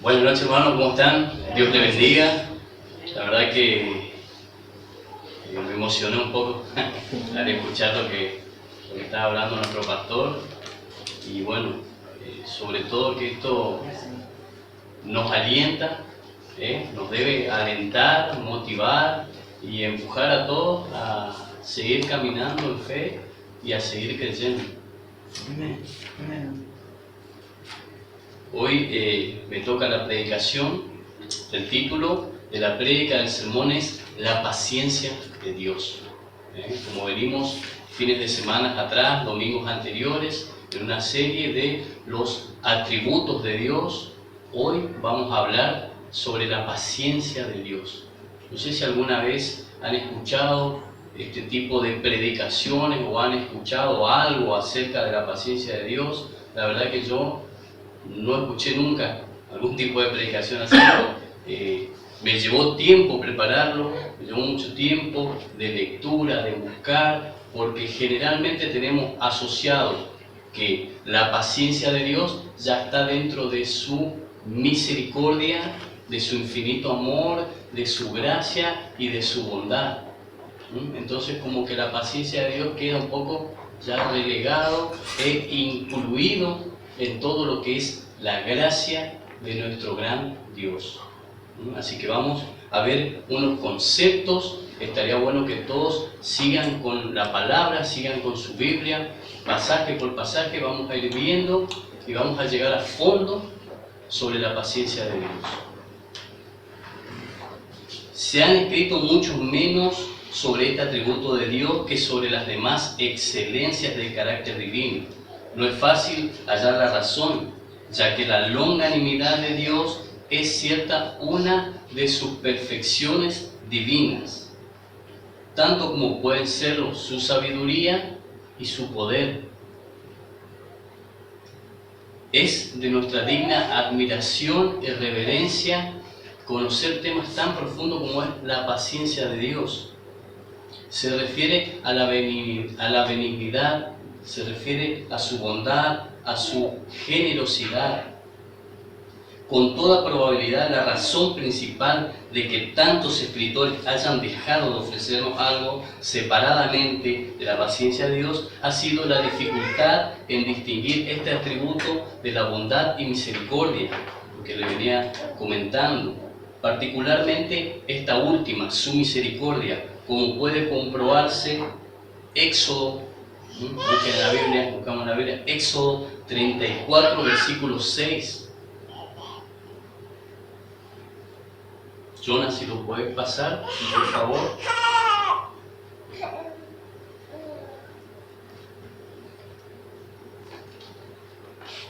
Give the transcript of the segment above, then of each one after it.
Buenas noches, hermanos, ¿cómo están? Dios te bendiga. La verdad que me emocioné un poco al escuchar lo que estaba hablando nuestro pastor. Y bueno, sobre todo que esto nos alienta, nos debe alentar, motivar y empujar a todos a seguir caminando en fe y a seguir creyendo. Hoy me toca la predicación. El título de la prédica del sermón es La paciencia de Dios. Como venimos fines de semana atrás, domingos anteriores, en una serie de los atributos de Dios, hoy vamos a hablar sobre la paciencia de Dios. No sé si alguna vez han escuchado este tipo de predicaciones o han escuchado algo acerca de la paciencia de Dios. La verdad que yo no escuché nunca algún tipo de predicación así. Me llevó tiempo prepararlo, me llevó mucho tiempo de lectura, de buscar, porque generalmente tenemos asociado que la paciencia de Dios ya está dentro de su misericordia, de su infinito amor, de su gracia y de su bondad. Entonces como que la paciencia de Dios queda un poco ya relegado e incluido en todo lo que es la gracia de nuestro gran Dios. Así que vamos a ver unos conceptos. Estaría bueno que todos sigan con la palabra, sigan con su Biblia, pasaje por pasaje, vamos a ir viendo y vamos a llegar a fondo sobre la paciencia de Dios. Se han escrito mucho menos sobre este atributo de Dios que sobre las demás excelencias del carácter divino. No es fácil hallar la razón, ya que la longanimidad de Dios es cierta una de sus perfecciones divinas, tanto como pueden serlo su sabiduría y su poder. Es de nuestra digna admiración y reverencia conocer temas tan profundos como es la paciencia de Dios. Se refiere a la benignidad, se refiere a su bondad, a su generosidad. Con toda probabilidad, la razón principal de que tantos escritores hayan dejado de ofrecernos algo separadamente de la paciencia de Dios ha sido la dificultad en distinguir este atributo de la bondad y misericordia, lo que le venía comentando. Particularmente esta última, su misericordia, como puede comprobarse Éxodo, busquen la Biblia, buscamos la Biblia, Éxodo 34, versículo 6. Jonas, si lo puedes pasar, por favor.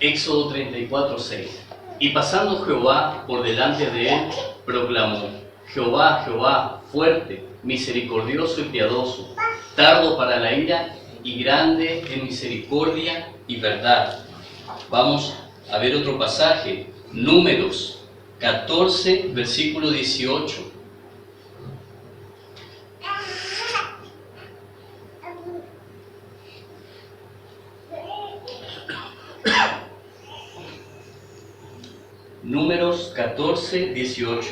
Éxodo 34, 6. Y pasando Jehová por delante de él, proclamó: Jehová, Jehová, fuerte, misericordioso y piadoso, tardo para la ira y grande en misericordia y verdad. Vamos a ver otro pasaje, Números 14, versículo 18. Números 14, 18.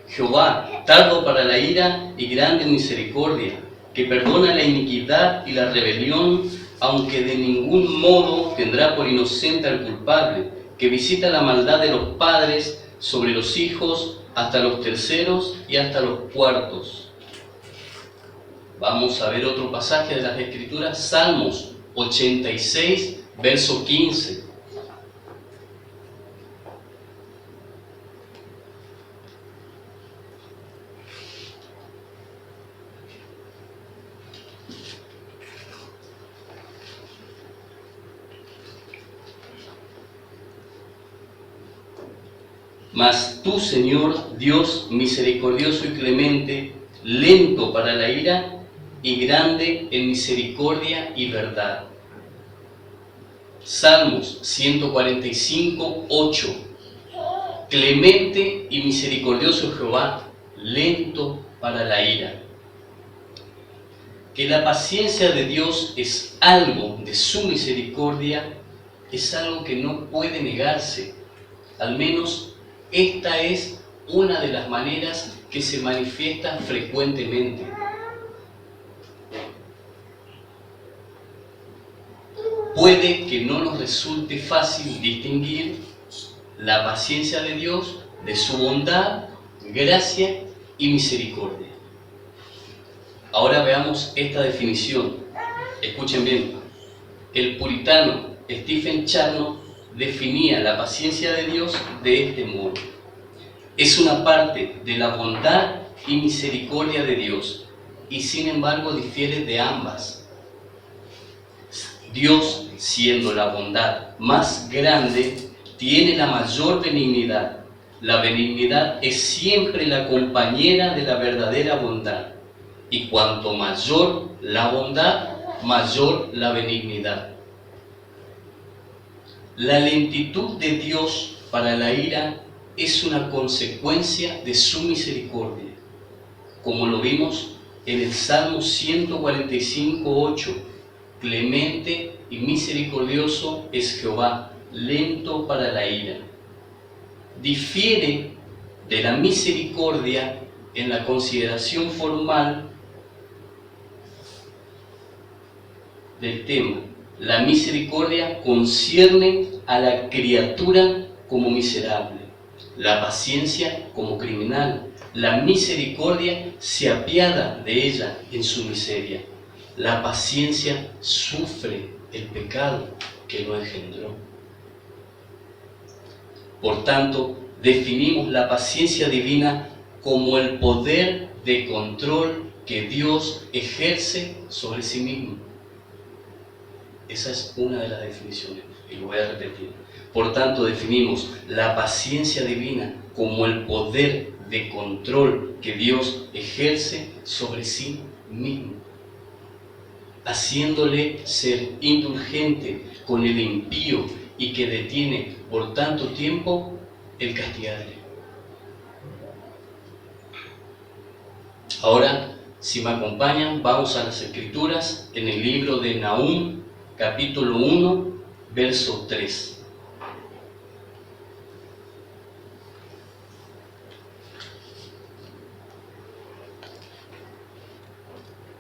Jehová, tardo para la ira y grande en misericordia, que perdona la iniquidad y la rebelión, aunque de ningún modo tendrá por inocente al culpable, que visita la maldad de los padres sobre los hijos hasta los terceros y hasta los cuartos. Vamos a ver otro pasaje de las Escrituras, Salmos 86, verso 15. Mas tú, Señor, Dios misericordioso y clemente, lento para la ira y grande en misericordia y verdad. Salmos 145, 8. Clemente y misericordioso Jehová, lento para la ira. Que la paciencia de Dios es algo de su misericordia, es algo que no puede negarse, al menos Esta es una de las maneras que se manifiesta frecuentemente. Puede que no nos resulte fácil distinguir la paciencia de Dios de su bondad, gracia y misericordia. Ahora veamos esta definición. Escuchen bien. El puritano Stephen Charnock definía la paciencia de Dios de este modo: es una parte de la bondad y misericordia de Dios, y sin embargo difiere de ambas. Dios, siendo la bondad más grande, tiene la mayor benignidad. La benignidad es siempre la compañera de la verdadera bondad, y cuanto mayor la bondad, mayor la benignidad. La lentitud de Dios para la ira es una consecuencia de su misericordia, como lo vimos en el Salmo 145:8. Clemente y misericordioso es Jehová, lento para la ira. Difiere de la misericordia en la consideración formal del tema. La misericordia concierne a la criatura como miserable, la paciencia como criminal. La misericordia se apiada de ella en su miseria. La paciencia sufre el pecado que lo engendró. Por tanto, definimos la paciencia divina como el poder de control que Dios ejerce sobre sí mismo. Esa es una de las definiciones, y lo voy a repetir. Por tanto, definimos la paciencia divina como el poder de control que Dios ejerce sobre sí mismo, haciéndole ser indulgente con el impío y que detiene por tanto tiempo el castigarle. Ahora, si me acompañan, vamos a las Escrituras en el libro de Nahum, capítulo 1, verso 3.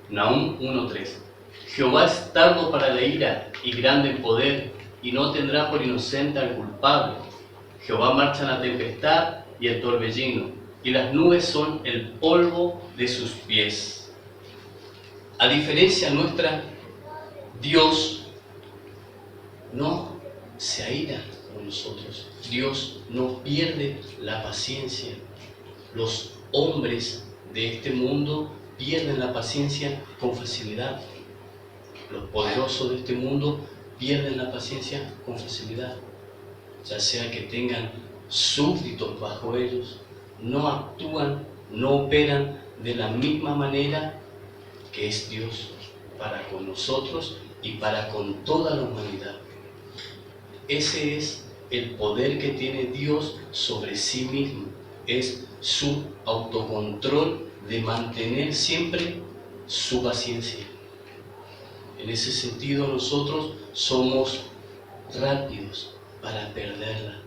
Nahum 1:3. Jehová es tardo para la ira y grande en poder, y no tendrá por inocente al culpable. Jehová marcha en la tempestad y el torbellino, y las nubes son el polvo de sus pies. A diferencia nuestra, Dios no se aira con nosotros. Dios no pierde la paciencia. Los hombres de este mundo pierden la paciencia con facilidad. Los poderosos de este mundo pierden la paciencia con facilidad. Ya sea que tengan súbditos bajo ellos, no actúan, no operan de la misma manera que es Dios para con nosotros y para con toda la humanidad. Ese es el poder que tiene Dios sobre sí mismo. Es su autocontrol de mantener siempre su paciencia. En ese sentido, nosotros somos rápidos para perderla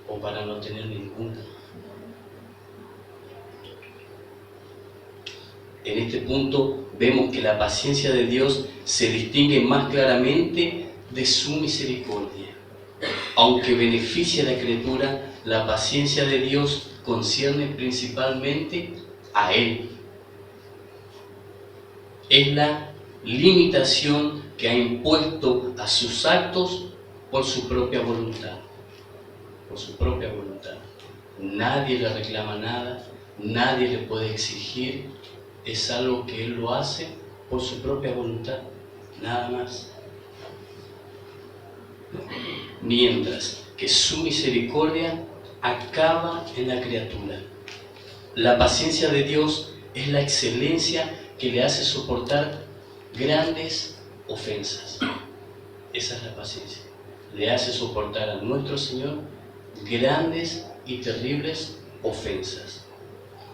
o para no tener ninguna. En este punto vemos que la paciencia de Dios se distingue más claramente de su misericordia. Aunque beneficia a la criatura, la paciencia de Dios concierne principalmente a Él. Es la limitación que ha impuesto a sus actos por su propia voluntad. Por su propia voluntad. Nadie le reclama nada, nadie le puede exigir. Es algo que Él lo hace por su propia voluntad, nada más. Mientras que su misericordia acaba en la criatura. La paciencia de Dios es la excelencia que le hace soportar grandes ofensas. Esa es la paciencia. Le hace soportar a nuestro Señor grandes y terribles ofensas,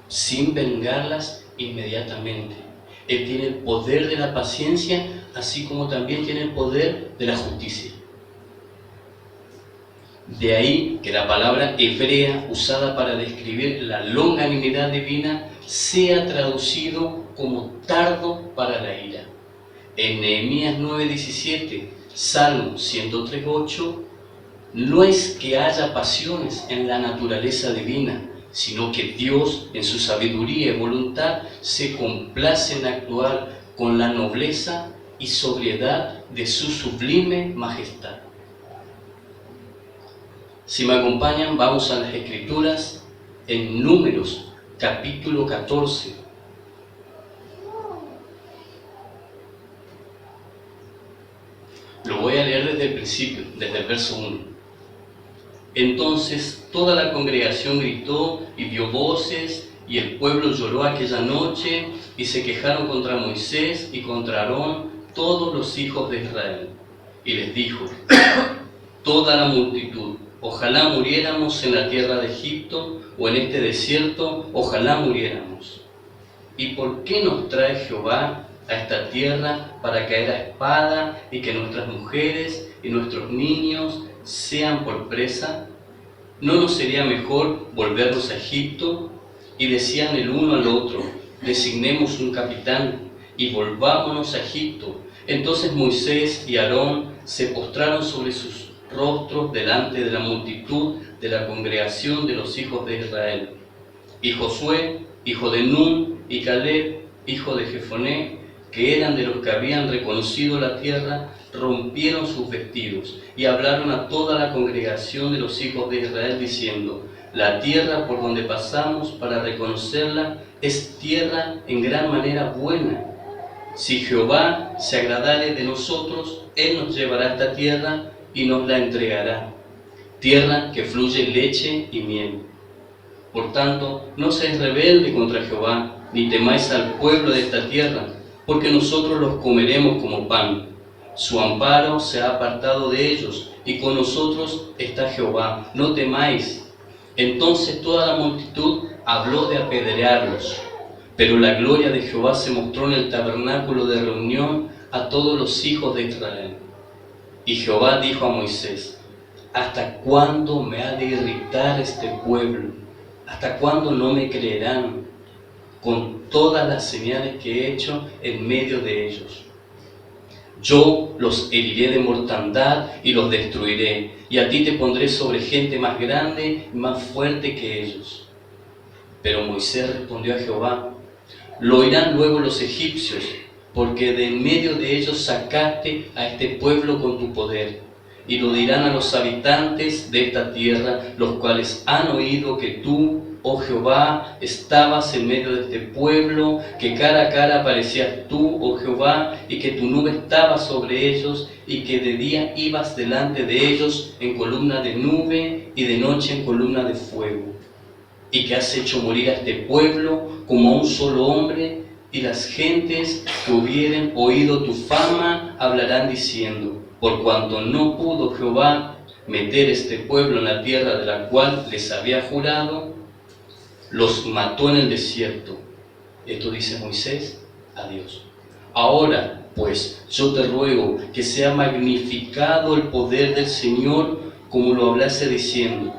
sin vengarlas inmediatamente. Él tiene el poder de la paciencia, así como también tiene el poder de la justicia. De ahí que la palabra hebrea usada para describir la longanimidad divina sea traducido como tardo para la ira. En Nehemías 9:17, Salmo 103:8, no es que haya pasiones en la naturaleza divina, sino que Dios, en su sabiduría y voluntad, se complace en actuar con la nobleza y sobriedad de su sublime majestad. Si me acompañan, vamos a las Escrituras en Números, capítulo 14. Lo voy a leer desde el principio, desde el verso 1. Entonces toda la congregación gritó y dio voces, y el pueblo lloró aquella noche, y se quejaron contra Moisés y contra Aarón todos los hijos de Israel. Y les dijo toda la multitud: ojalá muriéramos en la tierra de Egipto, o en este desierto, ojalá muriéramos. ¿Y por qué nos trae Jehová a esta tierra para caer a espada y que nuestras mujeres y nuestros niños sean por presa? ¿No nos sería mejor volvernos a Egipto? Y decían el uno al otro: designemos un capitán y volvámonos a Egipto. Entonces Moisés y Aarón se postraron sobre sus rostros delante de la multitud de la congregación de los hijos de Israel. Y Josué, hijo de Nun, y Caleb, hijo de Jefoné, que eran de los que habían reconocido la tierra, rompieron sus vestidos y hablaron a toda la congregación de los hijos de Israel diciendo: la tierra por donde pasamos para reconocerla es tierra en gran manera buena. Si Jehová se agradare de nosotros, Él nos llevará a esta tierra y nos la entregará, tierra que fluye leche y miel. Por tanto, no seáis rebelde contra Jehová, ni temáis al pueblo de esta tierra, porque nosotros los comeremos como pan. Su amparo se ha apartado de ellos, y con nosotros está Jehová, no temáis. Entonces toda la multitud habló de apedrearlos, pero la gloria de Jehová se mostró en el tabernáculo de reunión a todos los hijos de Israel. Y Jehová dijo a Moisés: ¿hasta cuándo me ha de irritar este pueblo? ¿Hasta cuándo no me creerán con todas las señales que he hecho en medio de ellos? Yo los heriré de mortandad y los destruiré, y a ti te pondré sobre gente más grande y más fuerte que ellos. Pero Moisés respondió a Jehová: lo oirán luego los egipcios, porque de en medio de ellos sacaste a este pueblo con tu poder. Y lo dirán a los habitantes de esta tierra, los cuales han oído que tú, oh Jehová, estabas en medio de este pueblo, que cara a cara aparecías tú, oh Jehová, y que tu nube estaba sobre ellos, y que de día ibas delante de ellos en columna de nube, y de noche en columna de fuego. Y que has hecho morir a este pueblo como a un solo hombre, y las gentes que hubieren oído tu fama hablarán diciendo: por cuanto no pudo Jehová meter este pueblo en la tierra de la cual les había jurado, los mató en el desierto. Esto dice Moisés a Dios. Ahora, pues, yo te ruego que sea magnificado el poder del Señor, como lo hablase diciendo: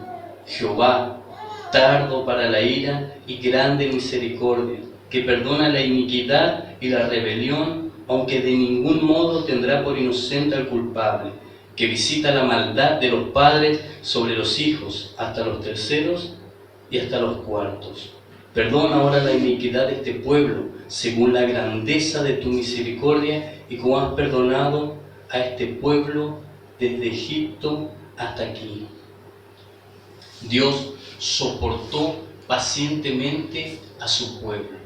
Jehová, tardo para la ira y grande en misericordia, que perdona la iniquidad y la rebelión, aunque de ningún modo tendrá por inocente al culpable, que visita la maldad de los padres sobre los hijos, hasta los terceros y hasta los cuartos. Perdona ahora la iniquidad de este pueblo, según la grandeza de tu misericordia, y como has perdonado a este pueblo desde Egipto hasta aquí. Dios soportó pacientemente a su pueblo.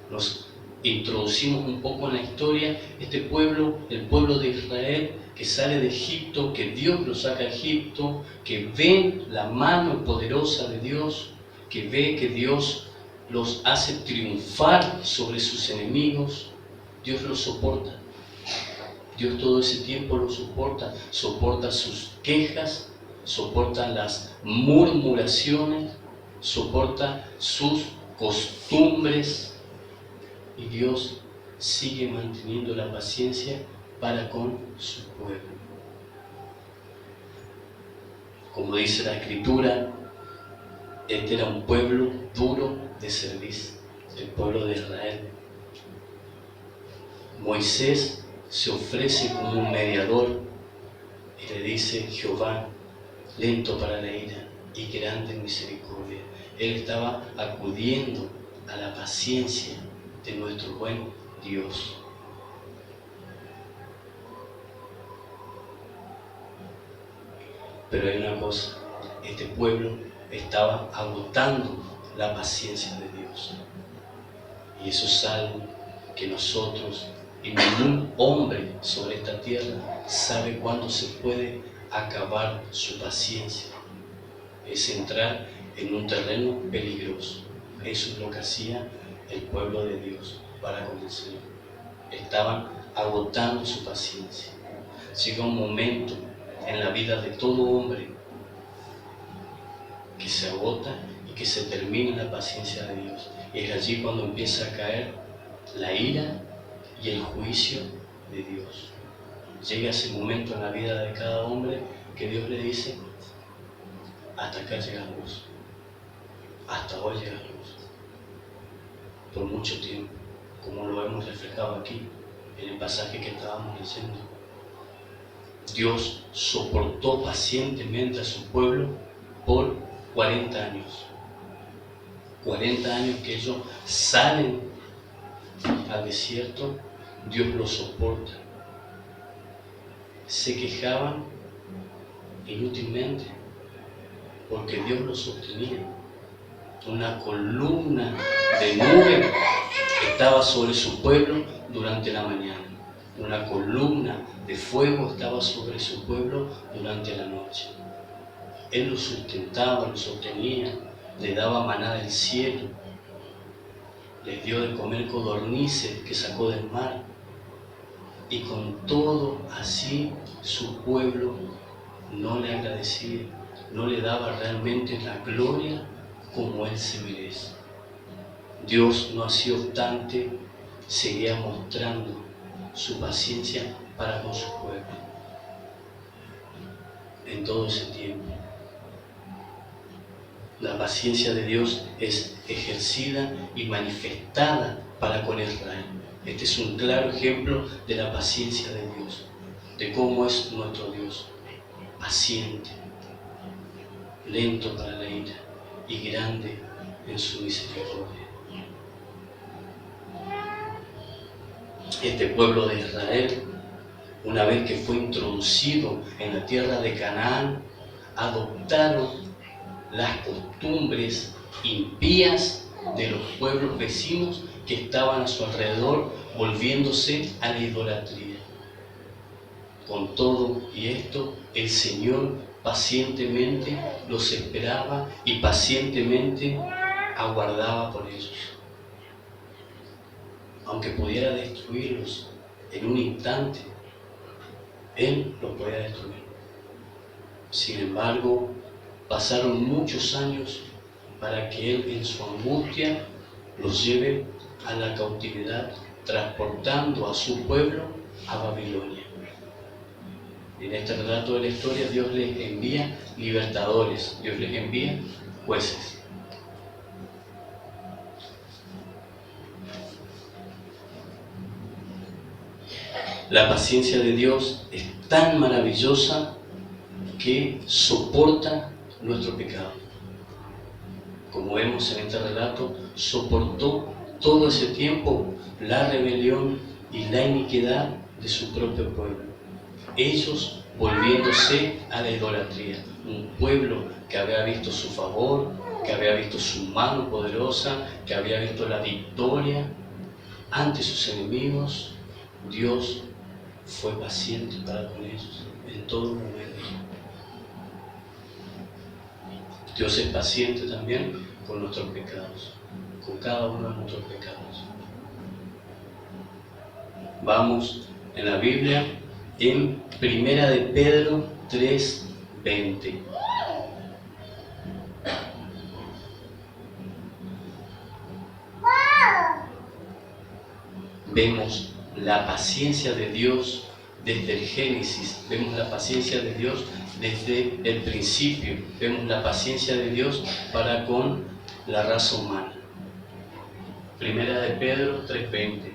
Nos introducimos un poco en la historia. Este pueblo, el pueblo de Israel, que sale de Egipto, que Dios lo saca a Egipto, que ven la mano poderosa de Dios, que ve que Dios los hace triunfar sobre sus enemigos. Dios los soporta. Dios todo ese tiempo lo soporta. Soporta sus quejas, soporta las murmuraciones, soporta sus costumbres, y Dios sigue manteniendo la paciencia para con su pueblo. Como dice la Escritura, este era un pueblo duro de servicio, el pueblo de Israel. Moisés se ofrece como un mediador y le dice: Jehová, lento para la ira y grande en misericordia. Él estaba acudiendo a la paciencia de nuestro buen Dios. Pero hay una cosa: este pueblo estaba agotando la paciencia de Dios. Y eso es algo que nosotros y ningún hombre sobre esta tierra sabe cuándo se puede acabar su paciencia. Es entrar en un terreno peligroso. Eso es lo que hacía el pueblo de Dios para con el Señor. Estaban agotando su paciencia. Llega un momento en la vida de todo hombre que se agota y que se termina la paciencia de Dios. Y es allí cuando empieza a caer la ira y el juicio de Dios. Llega ese momento en la vida de cada hombre que Dios le dice: hasta acá llegas vos, hasta hoy llegas vos. Por mucho tiempo, como lo hemos reflejado aquí en el pasaje que estábamos leyendo. Dios soportó pacientemente a su pueblo por 40 años. 40 años que ellos salen al desierto, Dios los soporta. Se quejaban inútilmente porque Dios los sostenía. Una columna de nube estaba sobre su pueblo durante la mañana. Una columna de fuego estaba sobre su pueblo durante la noche. Él los sustentaba, los sostenía, le daba maná del cielo, les dio de comer codornices que sacó del mar. Y con todo así su pueblo no le agradecía, no le daba realmente la gloria como él se merece. Dios, no así obstante, seguía mostrando su paciencia para con su pueblo en todo ese tiempo. La paciencia de Dios es ejercida y manifestada para con Israel. Este es un claro ejemplo de la paciencia de Dios, de cómo es nuestro Dios: paciente, lento para la ira y grande en su misericordia. Este pueblo de Israel, una vez que fue introducido en la tierra de Canaán, adoptaron las costumbres impías de los pueblos vecinos que estaban a su alrededor, volviéndose a la idolatría. Con todo y esto, el Señor pacientemente los esperaba y pacientemente aguardaba por ellos. Aunque pudiera destruirlos en un instante, Él los podía destruir. Sin embargo, pasaron muchos años para que Él, en su angustia, los lleve a la cautividad, transportando a su pueblo a Babilonia. En este relato de la historia, Dios les envía libertadores, Dios les envía jueces. La paciencia de Dios es tan maravillosa que soporta nuestro pecado. Como vemos en este relato, soportó todo ese tiempo la rebelión y la iniquidad de su propio pueblo. Ellos volviéndose a la idolatría. Un pueblo que había visto su favor, que había visto su mano poderosa, que había visto la victoria ante sus enemigos. Dios fue paciente para con ellos en todo momento. Dios es paciente también con nuestros pecados, con cada uno de nuestros pecados. Vamos en la Biblia en 1 de Pedro 3:20. Vemos la paciencia de Dios desde el Génesis, vemos la paciencia de Dios desde el principio, vemos la paciencia de Dios para con la raza humana. Primera de Pedro 3:20.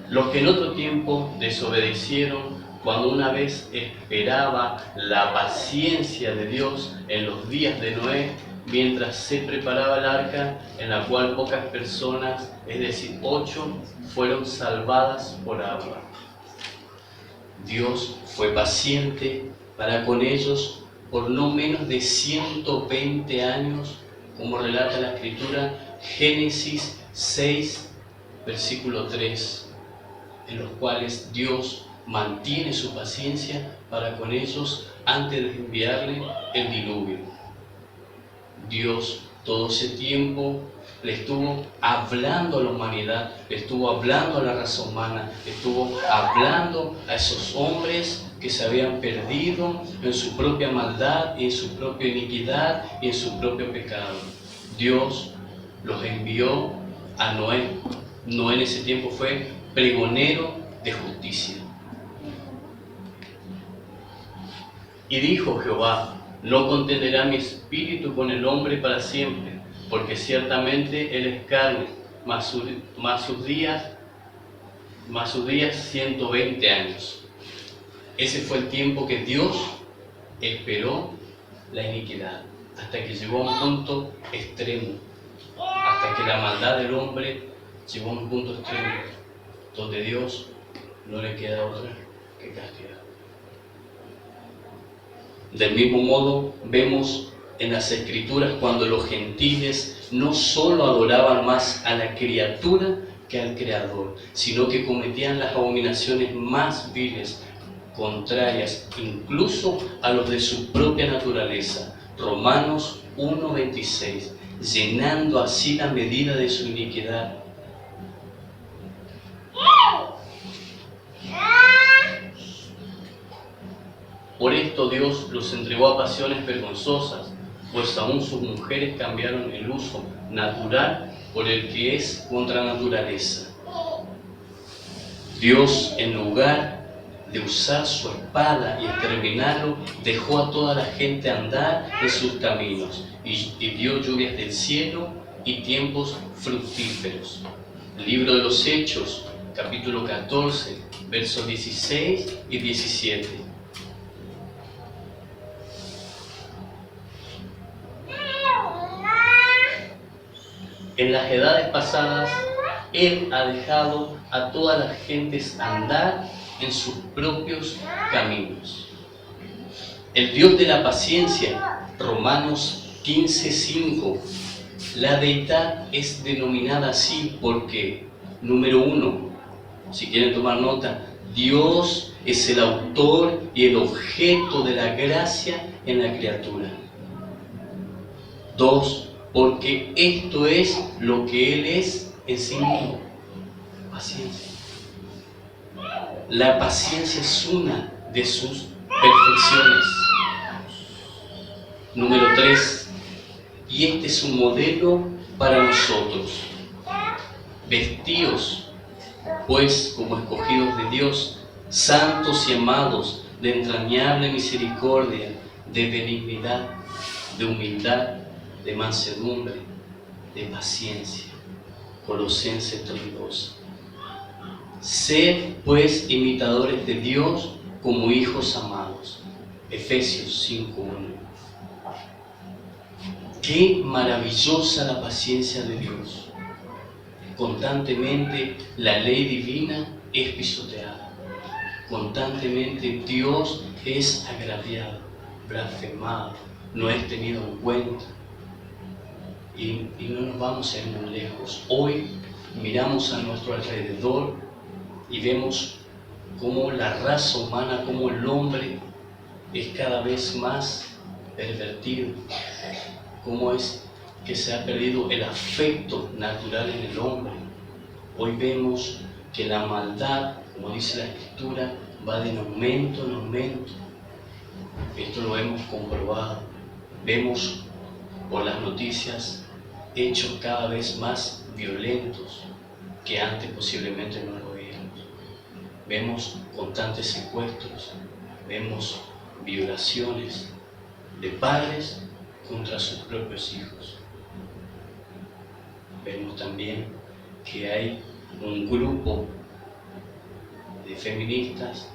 Los que en otro tiempo desobedecieron, cuando una vez esperaba la paciencia de Dios en los días de Noé, mientras se preparaba el arca, en la cual pocas personas, es decir, 8, fueron salvadas por agua. Dios fue paciente para con ellos por no menos de 120 años, como relata la Escritura, Génesis 6, versículo 3, en los cuales Dios mantiene su paciencia para con ellos antes de enviarle el diluvio. Dios todo ese tiempo le estuvo hablando a la humanidad, le estuvo hablando a la raza humana, le estuvo hablando a esos hombres que se habían perdido en su propia maldad y en su propia iniquidad y en su propio pecado. Dios los envió a Noé. Noé en ese tiempo fue pregonero de justicia. Y dijo Jehová: no contenderá mi espíritu con el hombre para siempre, porque ciertamente él es carne, más sus días 120 años. Ese fue el tiempo que Dios esperó la iniquidad, hasta que llegó a un punto extremo, hasta que la maldad del hombre llegó a un punto extremo, donde Dios no le queda otra que castigar. Del mismo modo, vemos en las Escrituras cuando los gentiles no solo adoraban más a la criatura que al Creador, sino que cometían las abominaciones más viles, contrarias incluso a los de su propia naturaleza. Romanos 1:26, llenando así la medida de su iniquidad. Por esto Dios los entregó a pasiones vergonzosas, pues aún sus mujeres cambiaron el uso natural por el que es contra naturaleza. Dios, en lugar de usar su espada y exterminarlo, dejó a toda la gente andar en sus caminos y dio lluvias del cielo y tiempos fructíferos. El libro de los Hechos, capítulo 14, versos 16 y 17. En las edades pasadas, Él ha dejado a todas las gentes andar en sus propios caminos. El Dios de la paciencia, Romanos 15:5, la deidad es denominada así porque, número 1, si quieren tomar nota, Dios es el autor y el objeto de la gracia en la criatura. 2, porque esto es lo que Él es en sí mismo: paciencia. La paciencia es una de sus perfecciones. Número 3, y este es un modelo para nosotros. Vestíos, pues, como escogidos de Dios, santos y amados, de entrañable misericordia, de benignidad, de humildad, de mansedumbre, de paciencia. Colosenses 3:12. Sed pues imitadores de Dios como hijos amados. Efesios 5:1. Qué maravillosa la paciencia de Dios. Constantemente la ley divina es pisoteada. Constantemente Dios es agraviado, blasfemado, no es tenido en cuenta. Y no nos vamos a ir muy lejos. Hoy miramos a nuestro alrededor y vemos cómo la raza humana, cómo el hombre es cada vez más pervertido, cómo es que se ha perdido el afecto natural en el hombre. Hoy vemos que la maldad, como dice la Escritura, va de aumento en aumento. Esto lo hemos comprobado. Vemos por las noticias hechos cada vez más violentos que antes posiblemente no lo veíamos. Vemos constantes secuestros, vemos violaciones de padres contra sus propios hijos. Vemos también que hay un grupo de feministas,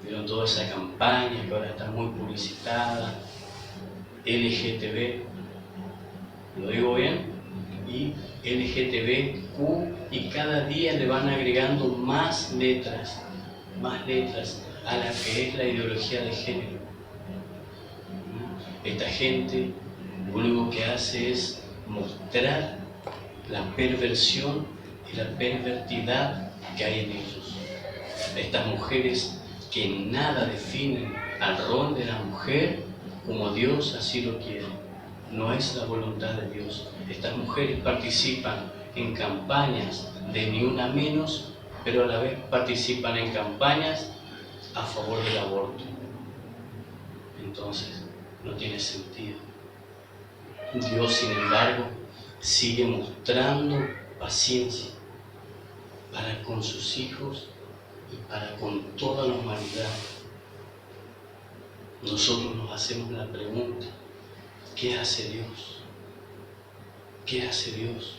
vieron toda esa campaña que ahora está muy publicitada, LGTB, ¿lo digo bien? Y LGTBQ, y cada día le van agregando más letras a la que es la ideología de género. Esta gente lo único que hace es mostrar la perversión y la pervertidad que hay en ellos. Estas mujeres que en nada definen al rol de la mujer como Dios así lo quiere. No es la voluntad de Dios. Estas mujeres participan en campañas de Ni Una Menos, pero a la vez participan en campañas a favor del aborto. Entonces, no tiene sentido. Dios, sin embargo, sigue mostrando paciencia para con sus hijos y para con toda la humanidad. Nosotros nos hacemos la pregunta: ¿qué hace Dios? ¿Qué hace Dios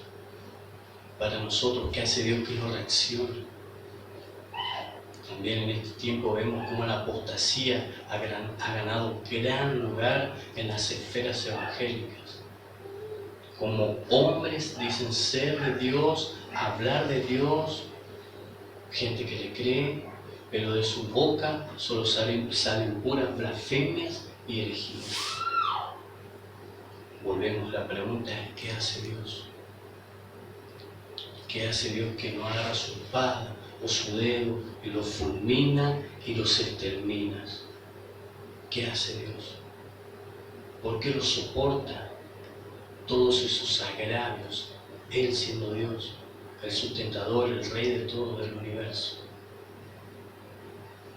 para nosotros? ¿Qué hace Dios que no reaccione? También en este tiempo vemos cómo la apostasía ha ganado gran lugar en las esferas evangélicas. Como hombres dicen ser de Dios, hablar de Dios, gente que le cree, pero de su boca solo salen puras blasfemias y herejías. Volvemos, la pregunta es: ¿qué hace Dios? ¿Qué hace Dios que no agarra su espada o su dedo y los fulmina y los extermina? ¿Qué hace Dios? ¿Por qué los soporta todos esos agravios? Él siendo Dios, el sustentador, el Rey de todo el universo.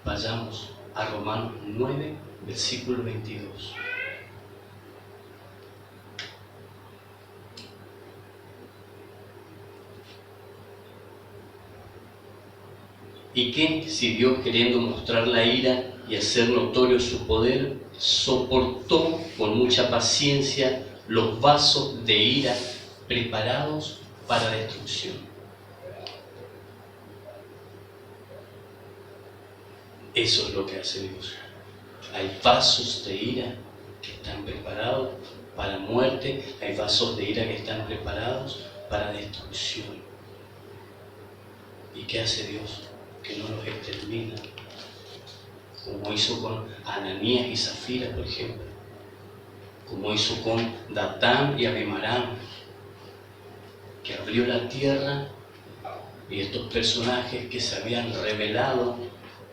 Vayamos a Romanos 9, versículo 22. ¿Y qué si Dios, queriendo mostrar la ira y hacer notorio su poder, soportó con mucha paciencia los vasos de ira preparados para destrucción? Eso es lo que hace Dios. Hay vasos de ira que están preparados para muerte, hay vasos de ira que están preparados para destrucción. ¿Y qué hace Dios? Que no los extermina, como hizo con Ananías y Zafira, por ejemplo, como hizo con Datán y Abimarán, que abrió la tierra y estos personajes que se habían rebelado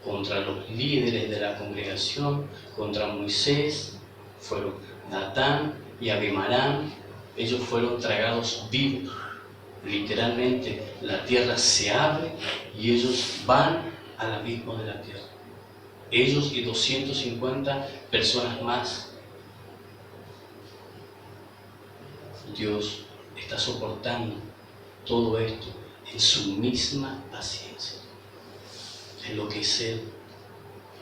contra los líderes de la congregación, contra Moisés, fueron Datán y Abimarán. Ellos fueron tragados vivos. Literalmente la tierra se abre y ellos van al abismo de la tierra. Ellos y 250 personas más. Dios está soportando todo esto en su misma paciencia, en lo que es Él,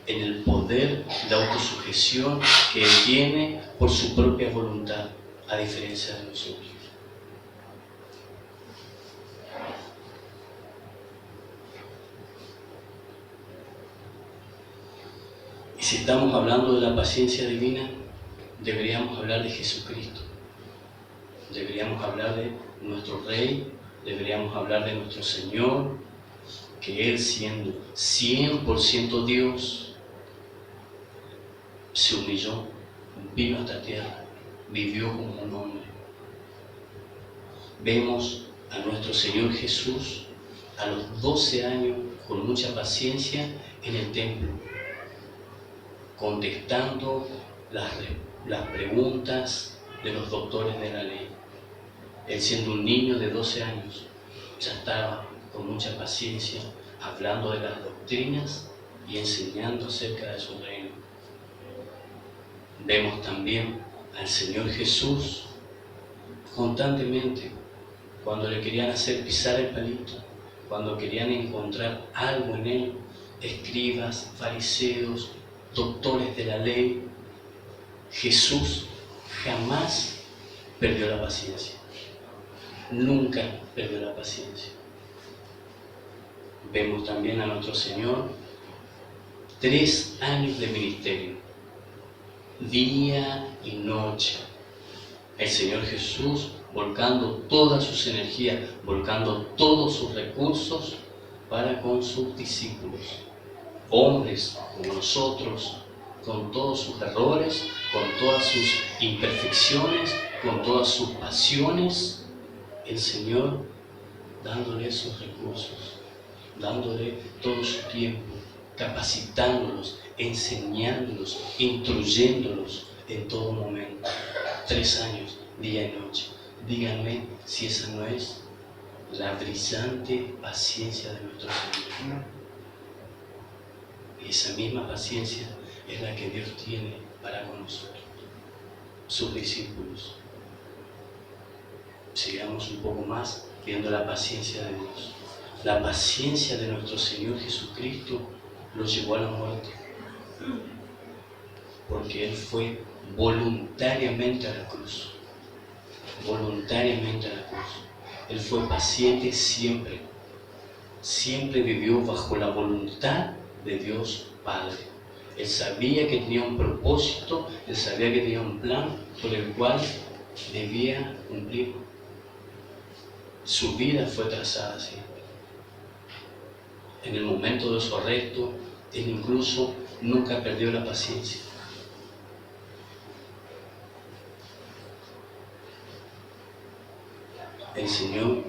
en el poder de autosujeción que Él tiene por su propia voluntad, a diferencia de nosotros. Y si estamos hablando de la paciencia divina, deberíamos hablar de Jesucristo. Deberíamos hablar de nuestro Rey, deberíamos hablar de nuestro Señor, que Él, siendo 100% Dios, se humilló, vino a esta tierra, vivió como un hombre. Vemos a nuestro Señor Jesús a los 12 años con mucha paciencia en el templo, contestando las preguntas de los doctores de la ley. Él, siendo un niño de 12 años, ya estaba con mucha paciencia hablando de las doctrinas y enseñando acerca de su reino. Vemos también al Señor Jesús constantemente, cuando le querían hacer pisar el palito, cuando querían encontrar algo en Él, escribas, fariseos, doctores de la ley, Jesús jamás perdió la paciencia. Nunca perdió la paciencia. Vemos también a nuestro Señor 3 años de ministerio, día y noche. El Señor Jesús volcando todas sus energías, volcando todos sus recursos para con sus discípulos, hombres como nosotros, con todos sus errores, con todas sus imperfecciones, con todas sus pasiones, el Señor dándole esos recursos, dándole todo su tiempo, capacitándolos, enseñándolos, instruyéndolos en todo momento. 3 años, día y noche. Díganme si esa no es la brillante paciencia de nuestro Señor. Y esa misma paciencia es la que Dios tiene para con nosotros, sus discípulos. Sigamos un poco más viendo la paciencia de Dios. La paciencia de nuestro Señor Jesucristo lo llevó a la muerte, porque Él fue voluntariamente a la cruz. Voluntariamente a la cruz. Él fue paciente siempre. Siempre vivió bajo la voluntad de Dios Padre. Él sabía que tenía un propósito, Él sabía que tenía un plan por el cual debía cumplir. Su vida fue trazada así. En el momento de su arresto, Él incluso nunca perdió la paciencia. El Señor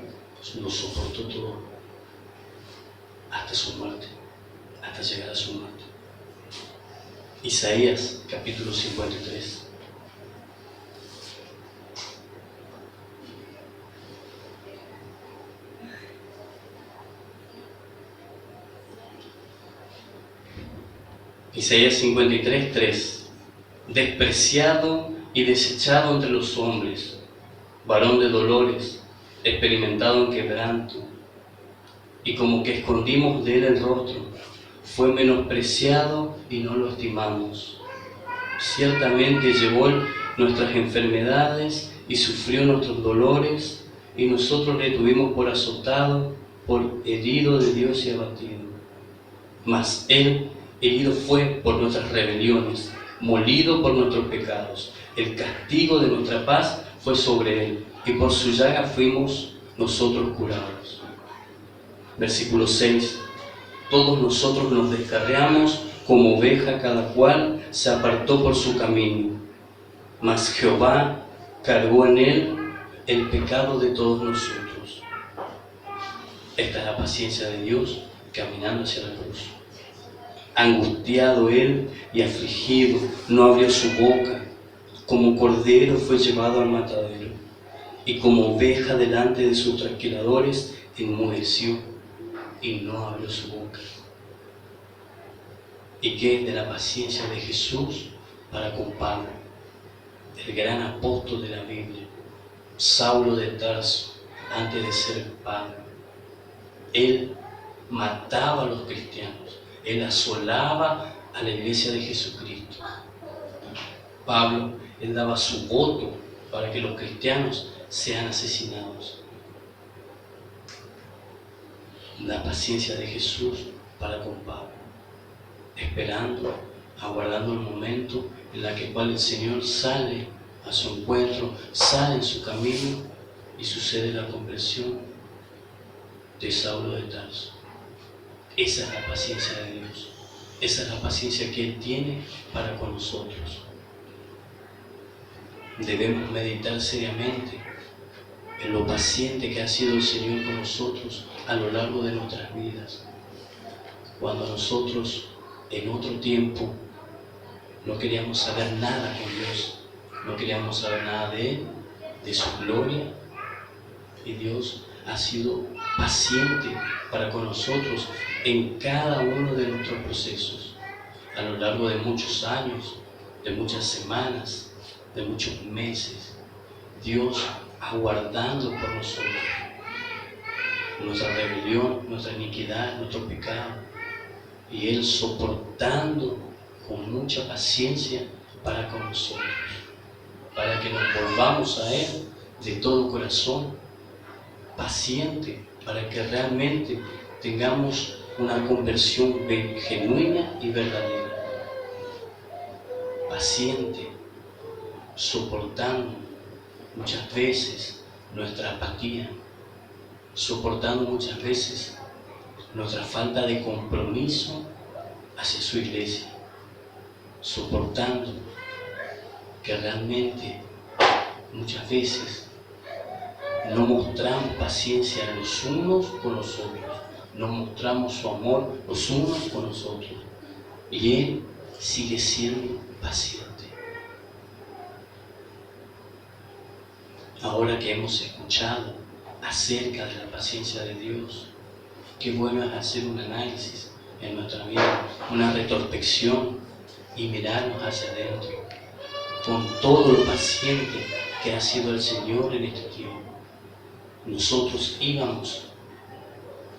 lo soportó todo hasta su muerte, hasta llegar a su muerte. Isaías capítulo 53. Isaías 53, 3. Despreciado y desechado entre los hombres, varón de dolores, experimentado en quebranto, y como que escondimos de él el rostro, fue menospreciado y no lo estimamos. Ciertamente llevó nuestras enfermedades y sufrió nuestros dolores, y nosotros le tuvimos por azotado, por herido de Dios y abatido. Mas él herido fue por nuestras rebeliones, molido por nuestros pecados. El castigo de nuestra paz fue sobre él, y por su llaga fuimos nosotros curados. Versículo 6. Todos nosotros nos descarriamos como oveja, cada cual se apartó por su camino. Mas Jehová cargó en él el pecado de todos nosotros. Esta es la paciencia de Dios caminando hacia la cruz. Angustiado él y afligido, no abrió su boca. Como cordero fue llevado al matadero, y como oveja delante de sus trasquiladores, enmudeció y no abrió su boca. ¿Y qué es de la paciencia de Jesús para con Pablo, el gran apóstol de la Biblia, Saulo de Tarso, antes de ser Pablo? Él mataba a los cristianos, él asolaba a la iglesia de Jesucristo. Pablo, él daba su voto para que los cristianos sean asesinados. La paciencia de Jesús para con Pablo, esperando, aguardando el momento en el cual el Señor sale a su encuentro, sale en su camino y sucede la conversión de Saulo de Tarso. Esa es la paciencia de Dios, esa es la paciencia que Él tiene para con nosotros. Debemos meditar seriamente en lo paciente que ha sido el Señor con nosotros a lo largo de nuestras vidas. Cuando nosotros en otro tiempo no queríamos saber nada con Dios, no queríamos saber nada de Él, de su gloria, y Dios ha sido paciente para con nosotros en cada uno de nuestros procesos, a lo largo de muchos años, de muchas semanas, de muchos meses. Dios aguardando por nosotros nuestra rebelión, nuestra iniquidad, nuestro pecado. y Él soportando con mucha paciencia para con nosotros, para que nos volvamos a Él de todo corazón, paciente, para que realmente tengamos una conversión genuina y verdadera. Paciente, soportando muchas veces nuestra apatía, soportando muchas veces nuestra falta de compromiso hacia su iglesia, soportando que realmente muchas veces no mostramos paciencia los unos con los otros, no mostramos su amor los unos con los otros, y Él sigue siendo paciente. Ahora que hemos escuchado acerca de la paciencia de Dios, qué bueno es hacer un análisis en nuestra vida, una retrospección y mirarnos hacia adentro, con todo lo paciente que ha sido el Señor en este tiempo. Nosotros íbamos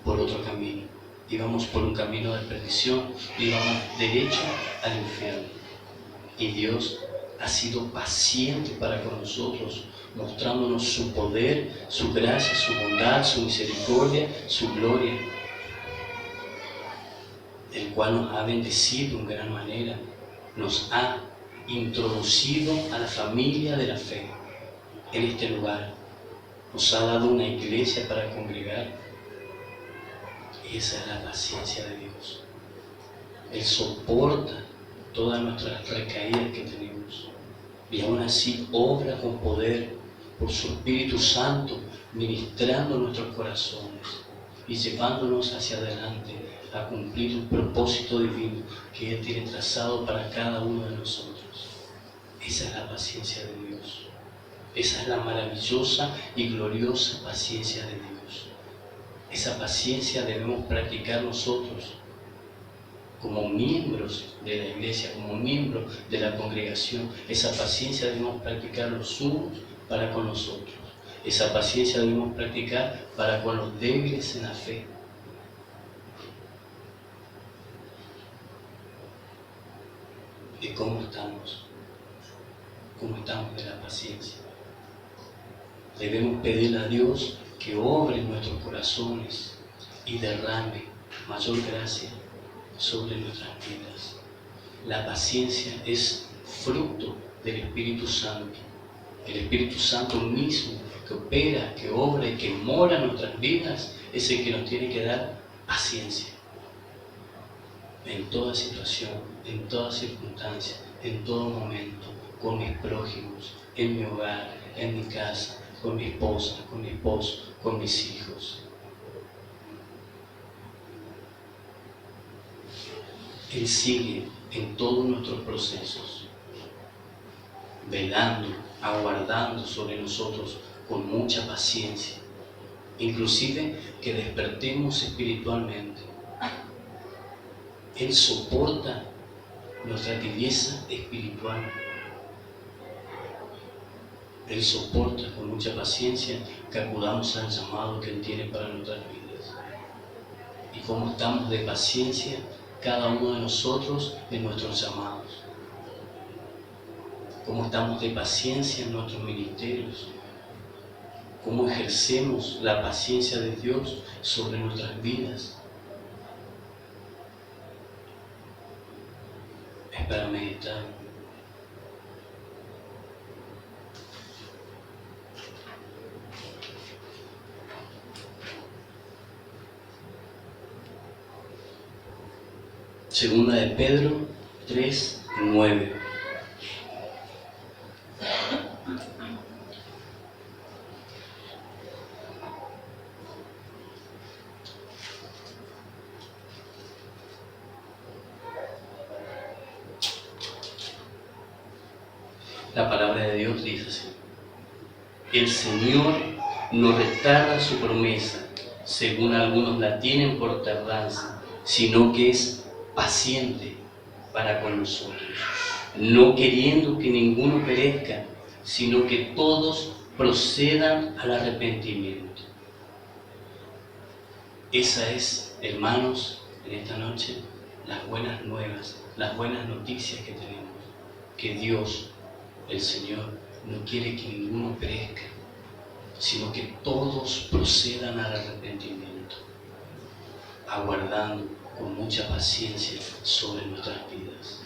por otro camino, íbamos por un camino de perdición, íbamos derecho al infierno. Y Dios ha sido paciente para con nosotros, mostrándonos su poder, su gracia, su bondad, su misericordia, su gloria, el cual nos ha bendecido en gran manera, nos ha introducido a la familia de la fe en este lugar, nos ha dado una iglesia para congregar. Y esa es la paciencia de Dios. Él soporta todas nuestras recaídas que tenemos y aún así obra con poder por su Espíritu Santo, ministrando nuestros corazones y llevándonos hacia adelante a cumplir el propósito divino que Él tiene trazado para cada uno de nosotros. Esa es la paciencia de Dios. Esa es la maravillosa y gloriosa paciencia de Dios. Esa paciencia debemos practicar nosotros como miembros de la iglesia, como miembros de la congregación. Esa paciencia debemos practicar los unos para con los otros. Esa paciencia debemos practicar para con los débiles en la fe. ¿Y cómo estamos? ¿Cómo estamos de la paciencia? Debemos pedirle a Dios que obre en nuestros corazones y derrame mayor gracia sobre nuestras vidas. La paciencia es fruto del Espíritu Santo. El Espíritu Santo mismo que opera, que obra y que mora en nuestras vidas es el que nos tiene que dar paciencia. En toda situación, en toda circunstancia, en todo momento, con mis prójimos, en mi hogar, en mi casa, con mi esposa, con mi esposo, con mis hijos. Él sigue en todos nuestros procesos, velando, aguardando sobre nosotros con mucha paciencia, inclusive que despertemos espiritualmente. Él soporta nuestra tibieza espiritual. Él soporta con mucha paciencia que acudamos al llamado que Él tiene para nuestras vidas. Y cómo estamos de paciencia cada uno de nosotros en nuestros llamados. Cómo estamos de paciencia en nuestros ministerios. Cómo ejercemos la paciencia de Dios sobre nuestras vidas. Es para meditar. Segunda de Pedro 3:9. La palabra de Dios dice así: el Señor no retarda su promesa, según algunos la tienen por tardanza, sino que es paciente para con nosotros, no queriendo que ninguno perezca, sino que todos procedan al arrepentimiento. Esa es, hermanos, en esta noche, las buenas nuevas, las buenas noticias que tenemos, que Dios, el Señor, no quiere que ninguno perezca, sino que todos procedan al arrepentimiento, aguardando con mucha paciencia sobre nuestras vidas.